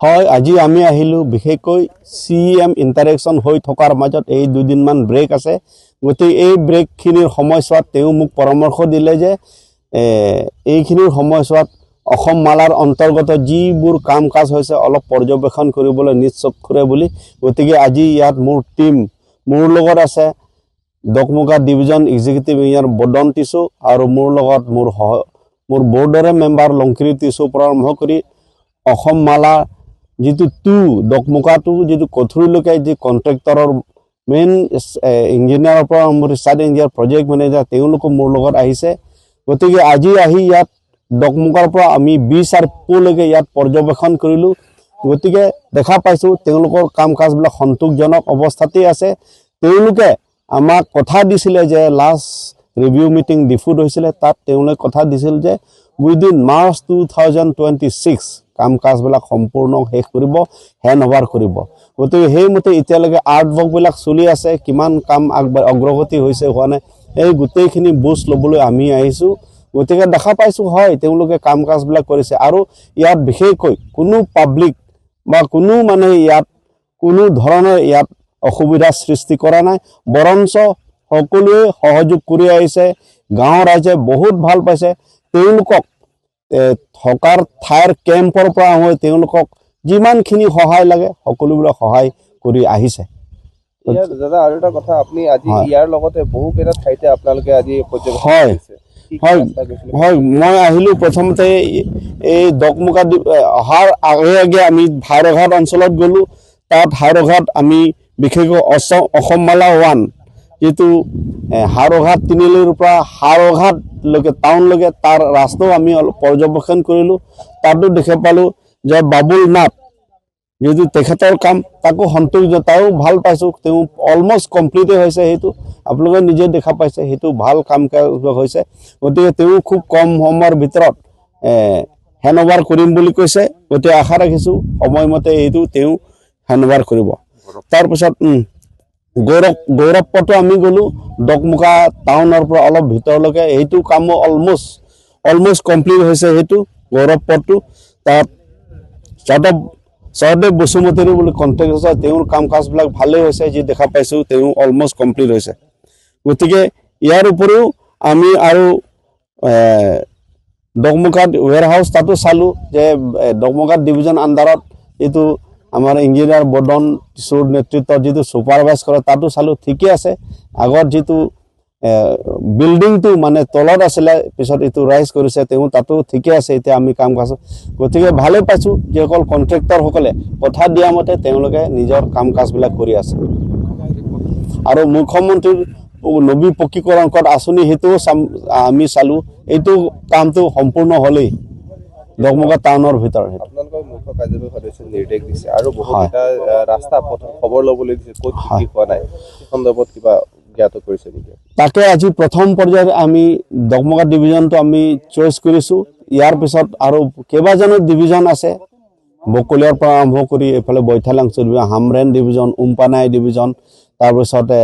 হয়, আজি আমি আহিলোঁ বিশেষকৈ CM ইণ্টাৰেকশ্যন হৈ থকাৰ মাজত এই দুদিনমান ব্ৰেক আছে। গতিকে এই ব্ৰেকখিনিৰ সময়ছোৱাত তেওঁ মোক পৰামৰ্শ দিলে যে এইখিনিৰ সময়ছোৱাত অসম মালাৰ অন্তৰ্গত যিবোৰ কাম কাজ হৈছে অলপ পৰ্যবেক্ষণ কৰিবলৈ নিজ চক্ষুৰে বুলি। গতিকে আজি ইয়াত মোৰ টীম মোৰ লগত আছে দকমুগা ডিভিজন এক্সিকিউটিভ ইঞ্জিনিয়াৰ বদন টিছু আৰু মোৰ লগত মোৰ বৰ্ডৰে মেম্বাৰ লংকিৰি টিছু পৰা আৰম্ভ কৰি অসম মালা যিটো দকমুগাটো যিটো কঠুৰিলৈকে যি কণ্ট্ৰেক্টৰৰ মেইন ইঞ্জিনিয়াৰৰ পৰা আৰম্ভ কৰি ছাইড ইঞ্জিনিয়াৰ প্ৰজেক্ট মেনেজাৰ তেওঁলোকো মোৰ লগত আহিছে। গতিকে আজি আহি ইয়াত দকমুগাৰ পৰা আমি বিচাৰপুৰলৈকে ইয়াত পৰ্যবেক্ষণ কৰিলোঁ। গতিকে দেখা পাইছোঁ তেওঁলোকৰ কাম কাজবিলাক সন্তোষজনক অৱস্থাতেই আছে। তেওঁলোকে আমাক কথা দিছিলে যে লাষ্ট ৰিভিউ মিটিং ডিফুত হৈছিলে, তাত তেওঁলোকে কথা দিছিল যে উইদিন মাৰ্চ 2026 কাম কাজবিলাক সম্পূৰ্ণ শেষ কৰিব, হেণ্ড অভাৰ কৰিব। গতিকে সেইমতে এতিয়ালৈকে আৰ্টৱৰ্কবিলাক চলি আছে, কিমান কাম অগ্ৰগতি হৈছে হোৱা নাই এই গোটেইখিনি বুজ ল'বলৈ আমি আহিছোঁ। গতিকে দেখা পাইছোঁ হয় তেওঁলোকে কাম কাজবিলাক কৰিছে আৰু ইয়াত বিশেষকৈ কোনো পাব্লিক বা কোনো ইয়াত কোনো ধৰণৰ ইয়াত অসুবিধাৰ সৃষ্টি কৰা নাই, বৰঞ্চ সকলোৱে সহযোগ কৰি আহিছে। গাঁৱৰ ৰাইজে বহুত ভাল পাইছে। তেওঁলোকক থকাৰ ঠাইৰ কেম্পৰ পৰা হৈ তেওঁলোকক যিমানখিনি সহায় লাগে সকলোবিলাক সহায় কৰি আহিছে। দাদা আৰু এটা কথা, আপুনি আজি ইয়াৰ লগতে বহুকেইটা ঠাইতে আপোনালোকে আজি হয় হয় মই আহিলোঁ প্ৰথমতে এই দকমুগা অহাৰ আগে আমি হাইৰঘাট অঞ্চলত গ'লোঁ। তাত হাইৰঘাট আমি বিশেষকৈ অসম মালা 1 যিটো হাইৰঘাট তিনিআলিৰ পৰা হাইৰঘাটলৈকে টাউনলৈকে তাৰ ৰাস্তাও আমি অলপ পৰ্যবেক্ষণ কৰিলোঁ। তাতো দেখা পালোঁ যে বাবুল নাথ যিটো তেখেতৰ কাম তাকো সন্তোষ তাও ভাল পাইছোঁ। তেওঁ অলমষ্ট কমপ্লিটেই হৈছে, সেইটো আপোনালোকে নিজে দেখা পাইছে, সেইটো ভাল কাম হৈছে। গতিকে তেওঁ খুব কম সময়ৰ ভিতৰত হেণ্ড অভাৰ কৰিম বুলি কৈছে। গতিকে আশা ৰাখিছোঁ সময়মতে এইটো তেওঁ হেণ্ড অভাৰ কৰিব। তাৰপিছত গৌৰৱ পথো আমি গ'লোঁ দকমুগা টাউনৰ পৰা অলপ ভিতৰলৈকে, সেইটো কামো অলমষ্ট কমপ্লিট হৈছে। সেইটো গৌৰৱ পথটো তাত সহদেৱ বসুমতাৰী বুলি কণ্টেক্ট আছে, তেওঁৰ কাম কাজবিলাক ভালেই হৈছে, যি দেখা পাইছোঁ তেওঁ অলমষ্ট কমপ্লিট হৈছে। গতিকে ইয়াৰ উপৰিও আমি আৰু দকমুগাত ৱেৰহাউচ তাতো চালোঁ যে দকমুগাত ডিভিজন আণ্ডাৰত এইটো আমাৰ ইঞ্জিনিয়াৰ বদন টিছুৰ নেতৃত্বত যিটো ছুপাৰভাইজ কৰে তাতো চালোঁ, ঠিকে আছে। আগত যিটো বিল্ডিংটো তলত আছিলে, পিছত এইটো ৰাইজ কৰিছে, তেওঁ তাতো ঠিকে আছে। এতিয়া আমি কাম কাজ গতিকে ভালেই পাইছোঁ যিসকল কণ্ট্ৰেক্টৰসকলে কথা দিয়া মতে তেওঁলোকে নিজৰ কাম কাজবিলাক কৰি আছে। আৰু মুখ্যমন্ত্ৰীৰ নবী পকীকৰণ আঁচনি সেইটোও আমি চালোঁ, এইটো কামটো সম্পূৰ্ণ হ'লেই দকমুগা টাউনৰ ভিতৰত। আপোনালোকৰ মুখ্য কাৰ্যবাহী সদস্যই নিৰ্দেশ দিছে আৰু বহুকেইটা ৰাস্তা পথ খবৰ ল'বলৈ দিছে, ক'ত কি হোৱা নাই সেই সন্দৰ্ভত কিবা জ্ঞাত কৰিছে নেকি? তাকে আজি প্ৰথম পৰ্যায়ত আমি দকমুগা ডিভিজনটো আমি চইচ কৰিছোঁ। ইয়াৰ পিছত আৰু কেইবাজনো ডিভিজন আছে, বকলিয়াৰ পৰা আৰম্ভ কৰি এইফালে বৈঠালাংচুৰ হামৰেন ডিভিজন, উমপানাই ডিভিজন, তাৰপিছতে